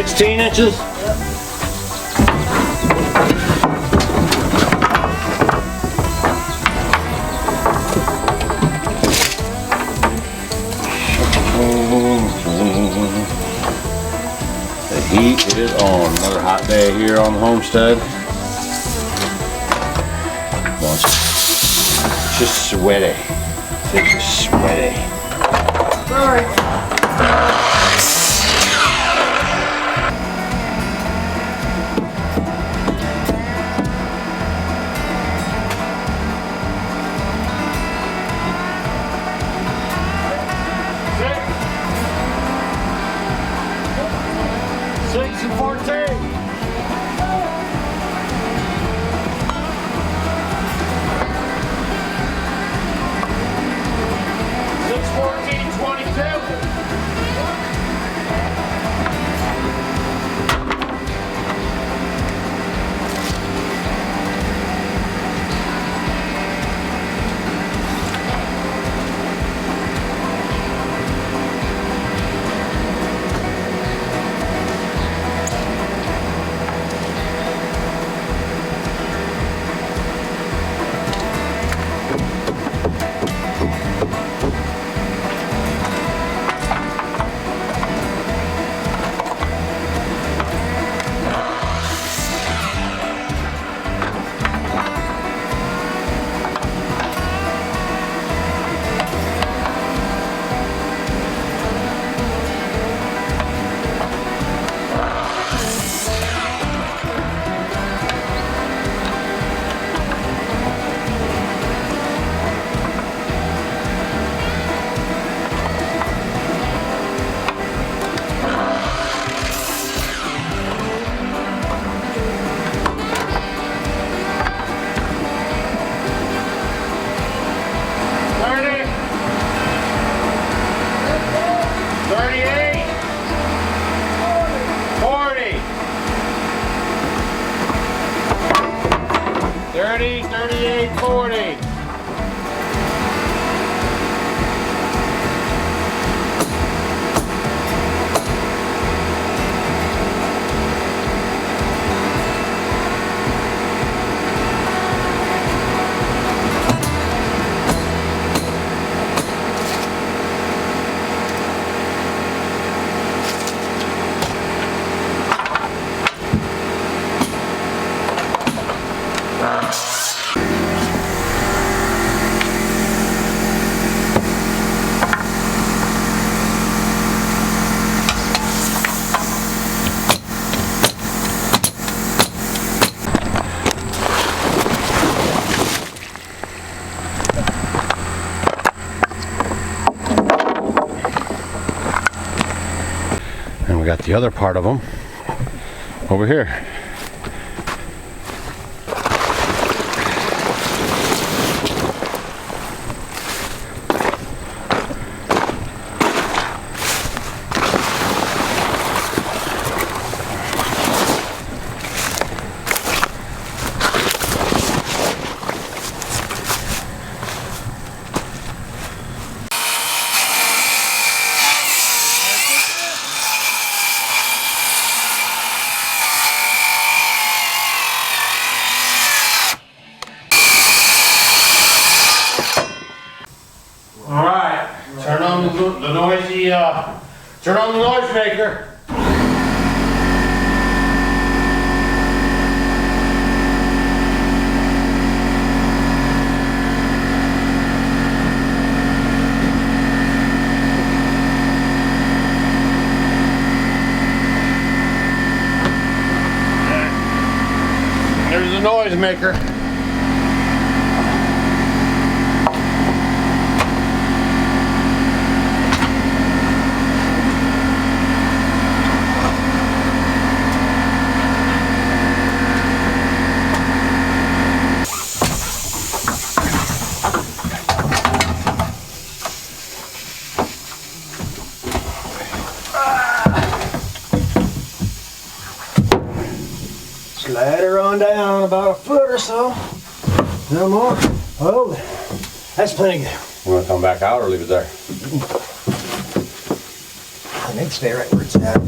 16 inches? The heat is on. Another hot day here on the homestead. It's just sweaty. It's just sweaty. Sorry. 6 and 14. 22. And we got the other part of them over here. Turn on the noise maker. There's the noise maker. Slide her on down about a foot or so. No more. Oh, that's plenty good. You want to come back out or leave it there? I need to stay right where it's at.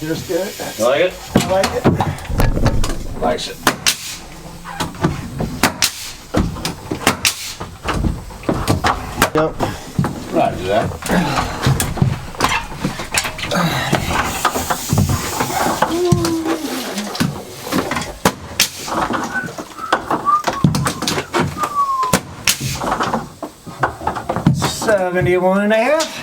there's good. You like it? I like it. Likes it. Yep. Roger that. $71.5.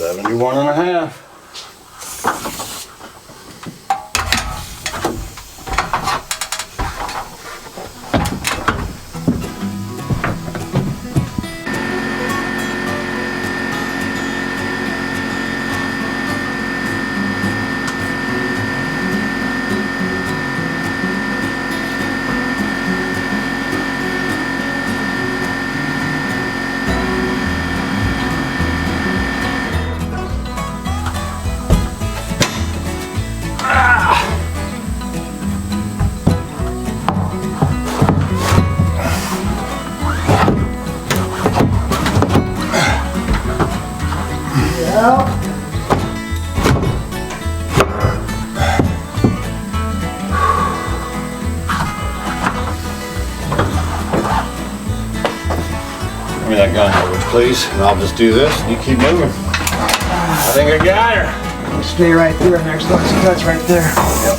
$71.5. Yeah. Give me that gun over, please, and I'll just do this, and you keep moving. I think I got her. Stay right there, and there's lots of cuts right there. Yep.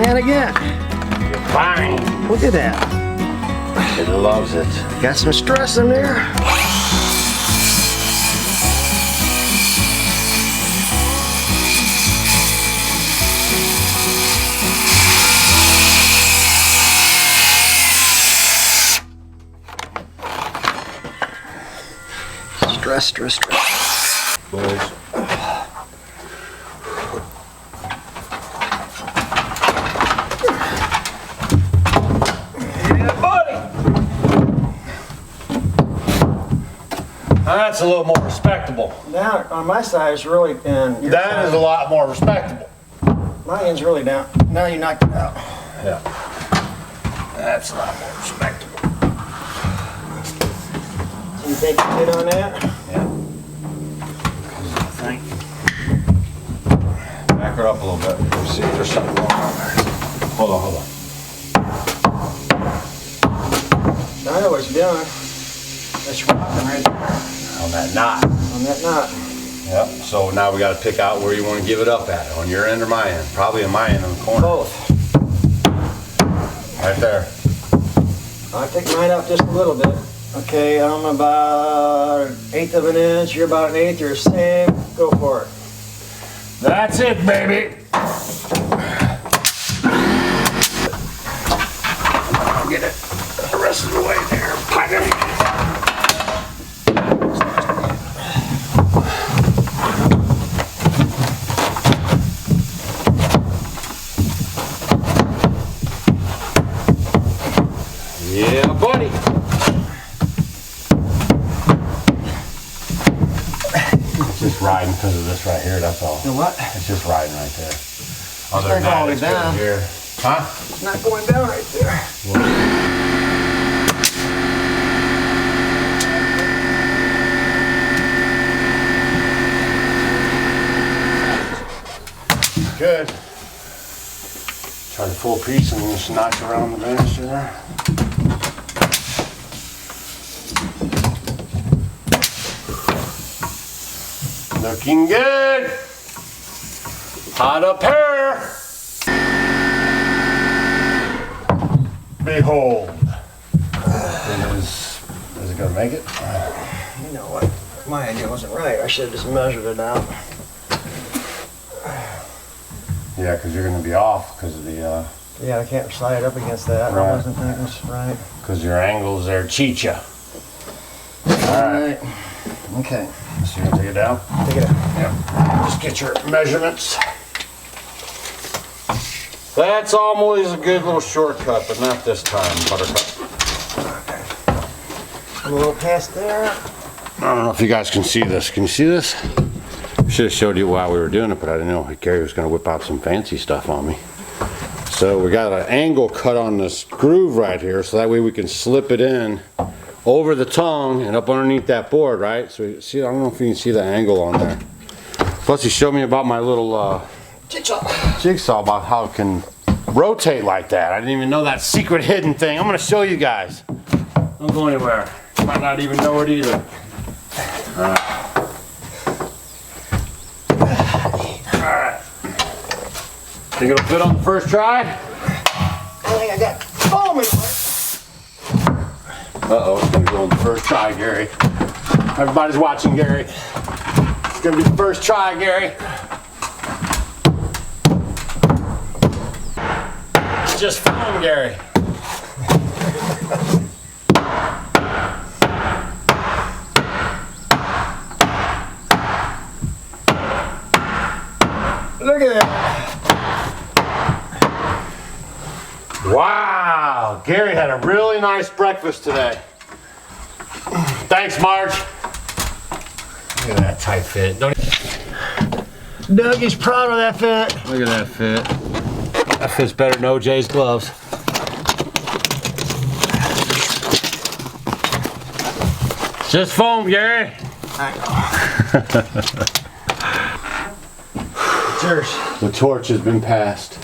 And again. Fine. Look at that. It loves it. Got some stress in there. Stress. Boys. That's a little more respectable. Now on my side it's really in. That is a lot more respectable. My end's really down. Now you knocked it out. Yeah. That's a lot more respectable. So you think you did on that? Yeah. Thank you. Back her up a little bit. Let's see if there's something going on there. Hold on. I know what you're doing. That's rocking right there. On that knot. On that knot. Yep. So now we got to pick out where you want to give it up at. On your end or my end? Probably on my end in the corner. Both. Right there. I take mine up just a little bit. Okay, I'm about 1/8 of an inch. You're about 1/8. You're the same. Go for it. That's it, baby. I'll get it the rest of the way there, partner. Yeah, buddy. It's just riding because of this right here, that's all. You know what? It's just riding right there. Other not than that, going it's good down. here. Huh? It's not going down right there. Good. Try the full piece and just notch around the banister there. Looking good. Hot up here. Behold. Is it gonna make it? You know what? My idea wasn't right. I should have just measured it out. Yeah, because you're going to be off because of the... Yeah, I can't slide up against that. Right. I wasn't thinking it's right. Because your angles there cheat you. Alright. Okay. So you're going to take it down? Take it out. Yeah. Just get your measurements. That's always a good little shortcut, but not this time, Buttercup. Okay. I'm a little past there. I don't know if you guys can see this. Can you see this? I should have showed you while we were doing it, but I didn't know Gary was going to whip out some fancy stuff on me. So we got an angle cut on this groove right here, so that way we can slip it in over the tongue and up underneath that board, right? So you see, I don't know if you can see the angle on there. Plus he showed me about my little jigsaw about how it can rotate like that. I didn't even know that secret hidden thing. I'm going to show you guys. Don't go anywhere. You might not even know it either. Alright. Think it'll fit on the first try? I think I got foam in it. Uh-oh, it's gonna go on the first try, Gary. Everybody's watching, Gary. It's gonna be the first try, Gary. It's just foam, Gary. Look at that. Wow, Gary had a really nice breakfast today. Thanks, Marge. Look at that tight fit. Doug is proud of that fit. Look at that fit. That fits better than OJ's gloves. Just foam, Gary. I know. Cheers. The torch has been passed.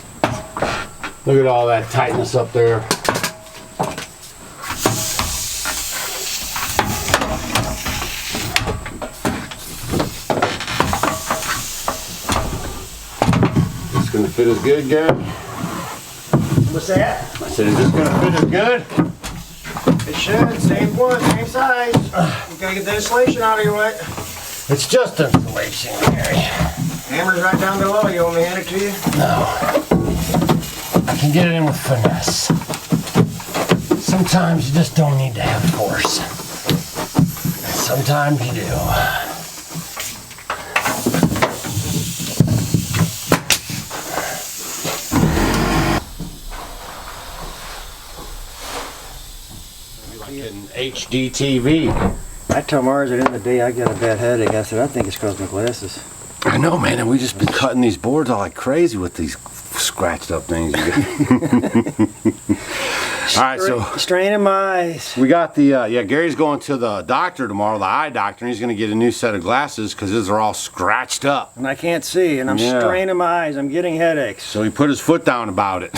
Look at all that tightness up there. It's gonna fit as good, Gary? What's that? I said, is this gonna fit as good? It should. Same one, same size. You gotta get the insulation out of your way. It's just insulation, Gary. Hammer's right down below. You want me to hand it to you? No. I can get it in with finesse. Sometimes you just don't need to have force. And sometimes you do. Like getting HD TV. I tell Mars at the end of the day I get a bad headache. I said, I think it's because of my glasses. I know, man, and we just been cutting these boards all like crazy with these scratched up things. All right, so straining my eyes. we got the yeah. Gary's going to the doctor tomorrow, the eye doctor, and he's going to get a new set of glasses because his are all scratched up. And I can't see, and I'm straining my eyes. I'm getting headaches. So he put his foot down about it.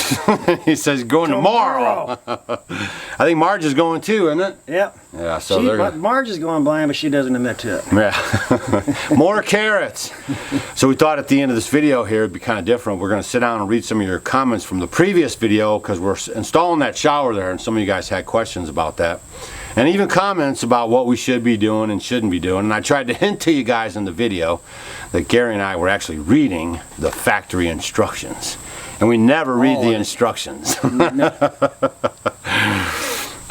He says going tomorrow. I think Marge is going too, isn't it? Yep. Yeah. So Marge is going blind, but she doesn't admit to it. Yeah. More carrots. So we thought at the end of this video here it'd be kind of different. We're going to sit down and read some of your comments from the previous video because we're installing that shower there, and some of you guys had questions about that, and even comments about what we should be doing and shouldn't be doing. And I tried to hint to you guys in the video that Gary and I were actually reading the factory instructions, and we never read the instructions.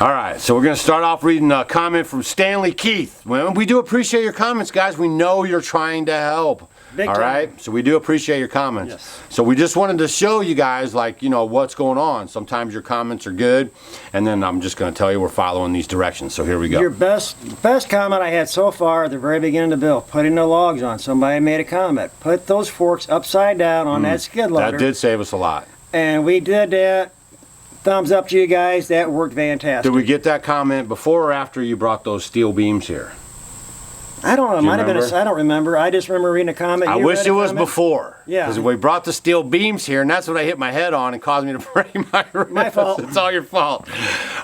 All right, so we're going to start off reading a comment from Stanley Keith. Well, we do appreciate your comments, guys. We know you're trying to help. Big all time. right, so we do appreciate your comments. Yes. So we just wanted to show you guys, like, you know, what's going on. Sometimes your comments are good, and then I'm just going to tell you we're following these directions. So here we go. Your best comment I had so far at the very beginning of the bill, putting the logs on. Somebody made a comment. Put those forks upside down on that skid loader. That did save us a lot. And we did that. Thumbs up to you guys. That worked fantastic. Did we get that comment before or after you brought those steel beams here? I don't know. It Do you might have been. remember? I don't remember. I just remember reading a comment. I You wish read it a was comment? before. Yeah. Because we brought the steel beams here, and that's what I hit my head on and caused me to break my wrist. My fault. It's all your fault.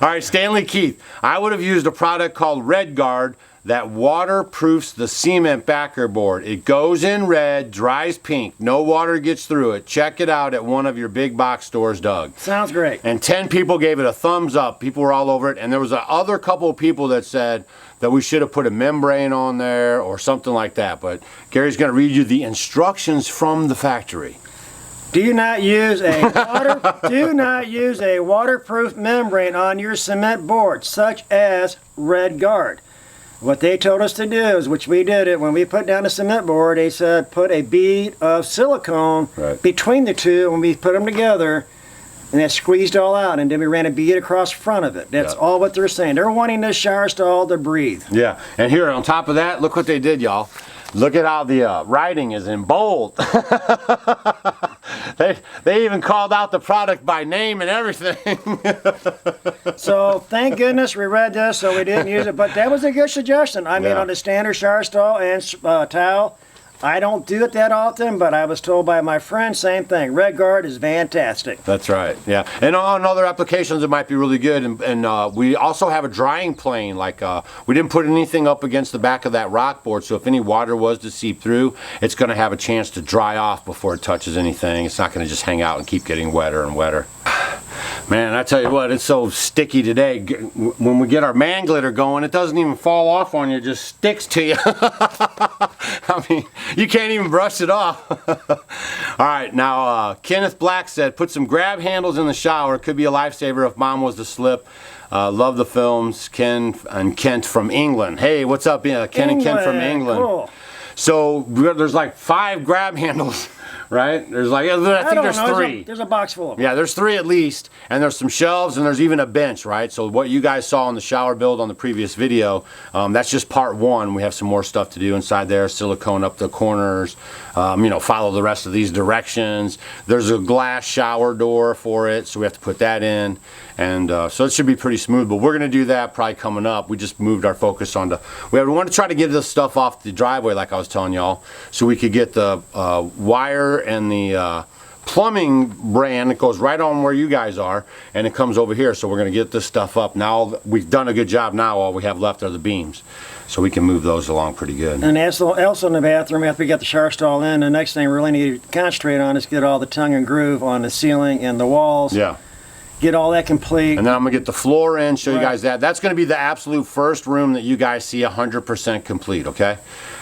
All right, Stanley Keith. I would have used a product called REDGARD. that waterproofs the cement backer board. It goes in red, dries pink, no water gets through it. Check it out at one of your big box stores, Doug. Sounds great. And 10 people gave it a thumbs up. People were all over it. And there was a other couple of people that said that we should have put a membrane on there or something like that. But Gary's going to read you the instructions from the factory. Do not use a waterproof membrane on your cement board, such as REDGARD. What they told us to do is, which we did it when we put down the cement board, they said put a bead of silicone between the two when we put them together, and that squeezed all out, and then we ran a bead across the front of it. That's all what they're saying. They're wanting this shower stall to breathe. Yeah, and here on top of that, look what they did, y'all. Look at how the writing is in bold. They even called out the product by name and everything. So thank goodness we read this, so we didn't use it. But that was a good suggestion. I mean, on the standard shower stall and towel, I don't do it that often, but I was told by my friend, same thing. REDGARD is fantastic. That's right, yeah. And on other applications, it might be really good. And we also have a drying plane. Like, we didn't put anything up against the back of that rock board, so if any water was to seep through, it's going to have a chance to dry off before it touches anything. It's not going to just hang out and keep getting wetter and wetter. Man, I tell you what, it's so sticky today. When we get our man glitter going, it doesn't even fall off on you, it just sticks to you. I mean, you can't even brush it off. All right, now Kenneth Black said, put some grab handles in the shower. It could be a lifesaver if mom was to slip. Love the films. Ken and Kent from England. Hey, what's up, Ken and Kent from England? Cool. So there's like 5 grab handles. Right? There's like, I think there's 3. There's a box full of them. Yeah, there's 3 at least, and there's some shelves, and there's even a bench, right? So what you guys saw in the shower build on the previous video, that's just part 1. We have some more stuff to do inside there, silicone up the corners, you know, follow the rest of these directions. There's a glass shower door for it, so we have to put that in, and so it should be pretty smooth, but we're going to do that probably coming up. We just moved our focus on we want to try to get this stuff off the driveway, like I was telling y'all, so we could get the wire and the plumbing brand that goes right on where you guys are, and it comes over here. So we're going to get this stuff up. Now we've done a good job. Now all we have left are the beams, so we can move those along pretty good. And also in the bathroom, after we got the shower stall in, the next thing we really need to concentrate on is get all the tongue and groove on the ceiling and the walls. Yeah. Get all that complete. And then I'm going to get the floor in, show you guys that. That's going to be the absolute first room that you guys see 100% complete, okay?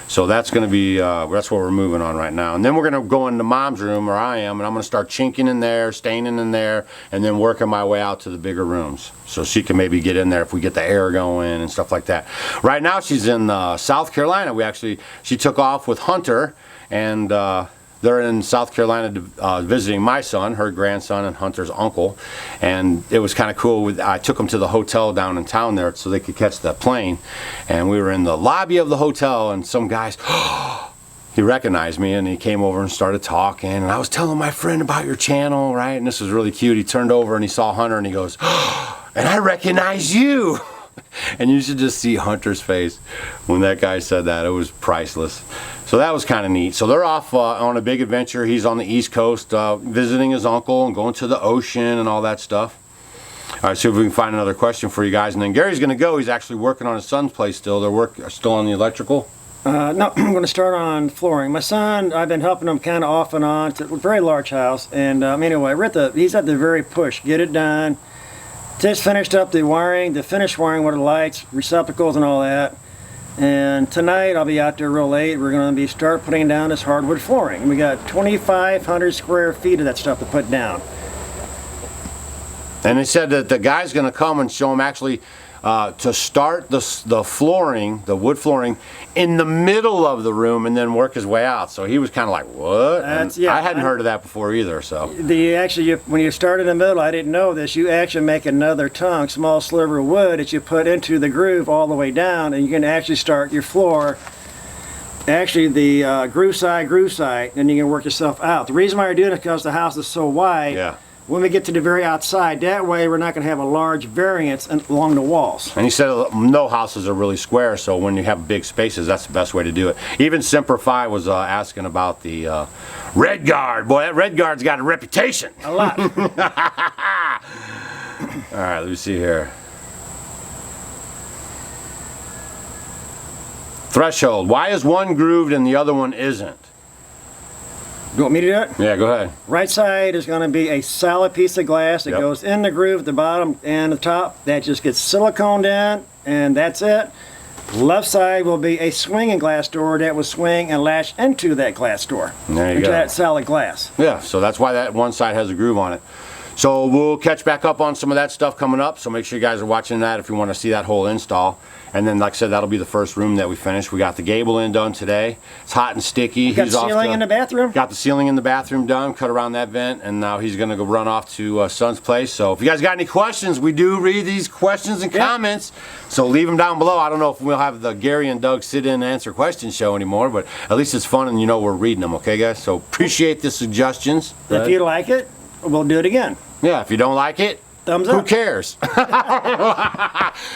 So that's going to be, that's what we're moving on right now. And then we're going to go into mom's room, or I am, and I'm going to start chinking in there, staining in there, and then working my way out to the bigger rooms. So she can maybe get in there if we get the air going and stuff like that. Right now she's in South Carolina. She took off with Hunter, and they're in South Carolina visiting my son, her grandson, and Hunter's uncle. And it was kind of cool. I took them to the hotel down in town there so they could catch the plane. And we were in the lobby of the hotel, and some guys, he recognized me, and he came over and started talking. And I was telling my friend about your channel, right? And this was really cute. He turned over and he saw Hunter, and he goes, and I recognize you. And you should just see Hunter's face when that guy said that. It was priceless. So that was kind of neat. So they're off on a big adventure. He's on the East Coast visiting his uncle and going to the ocean and all that stuff. All right, see if we can find another question for you guys. And then Gary's going to go. He's actually working on his son's place still. They're still on the electrical. No, I'm going to start on flooring. My son, I've been helping him kind of off and on. It's a very large house. And anyway, he's at the very push. Get it done. Just finished up the wiring, the finished wiring with the lights, receptacles and all that. And tonight I'll be out there real late. We're going to start putting down this hardwood flooring. We got 2,500 square feet of that stuff to put down. And he said that the guy's going to come and show him actually to start the flooring, the wood flooring, in the middle of the room and then work his way out. So he was kind of like, what? Yeah, I hadn't heard of that before either. So when you start in the middle, I didn't know this, you actually make another tongue, small sliver of wood that you put into the groove all the way down, and you can actually start your floor, actually the groove side, and you can work yourself out. The reason why we're doing it is because the house is so wide. Yeah. When we get to the very outside, that way we're not going to have a large variance along the walls. And he said no houses are really square, so when you have big spaces, that's the best way to do it. Even Simplify was asking about the REDGARD. Boy, that REDGARD's got a reputation. A lot. All right, let me see here. Threshold. Why is one grooved and the other one isn't? You want me to do it? Yeah, go ahead. Right side is going to be a solid piece of glass that Yep. goes in the groove at the bottom and the top. That just gets siliconed in, and that's it. Left side will be a swinging glass door that will swing and latch into that glass door. There you into go. that solid glass. Yeah, so that's why that one side has a groove on it. So we'll catch back up on some of that stuff coming up, so make sure you guys are watching that if you want to see that whole install. And then, like I said, that'll be the first room that we finish. We got the gable in done today. It's hot and sticky. Got ceiling in the bathroom? Got the ceiling in the bathroom done, cut around that vent, and now he's going to go run off to Son's place. So if you guys got any questions, we do read these questions and comments, so leave them down below. I don't know if we'll have the Gary and Doug sit in and answer questions show anymore, but at least it's fun and you know we're reading them, okay guys? So appreciate the suggestions. If you like it, we'll do it again. Yeah, if you don't like it, Thumbs who up. cares?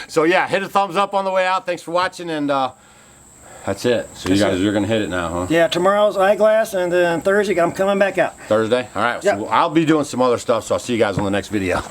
So yeah, hit a thumbs up on the way out. Thanks for watching, and that's it. So you guys are going to hit it now, huh? Yeah, tomorrow's eyeglass, and then Thursday I'm coming back out. Thursday? All right. Yep. So I'll be doing some other stuff, so I'll see you guys on the next video.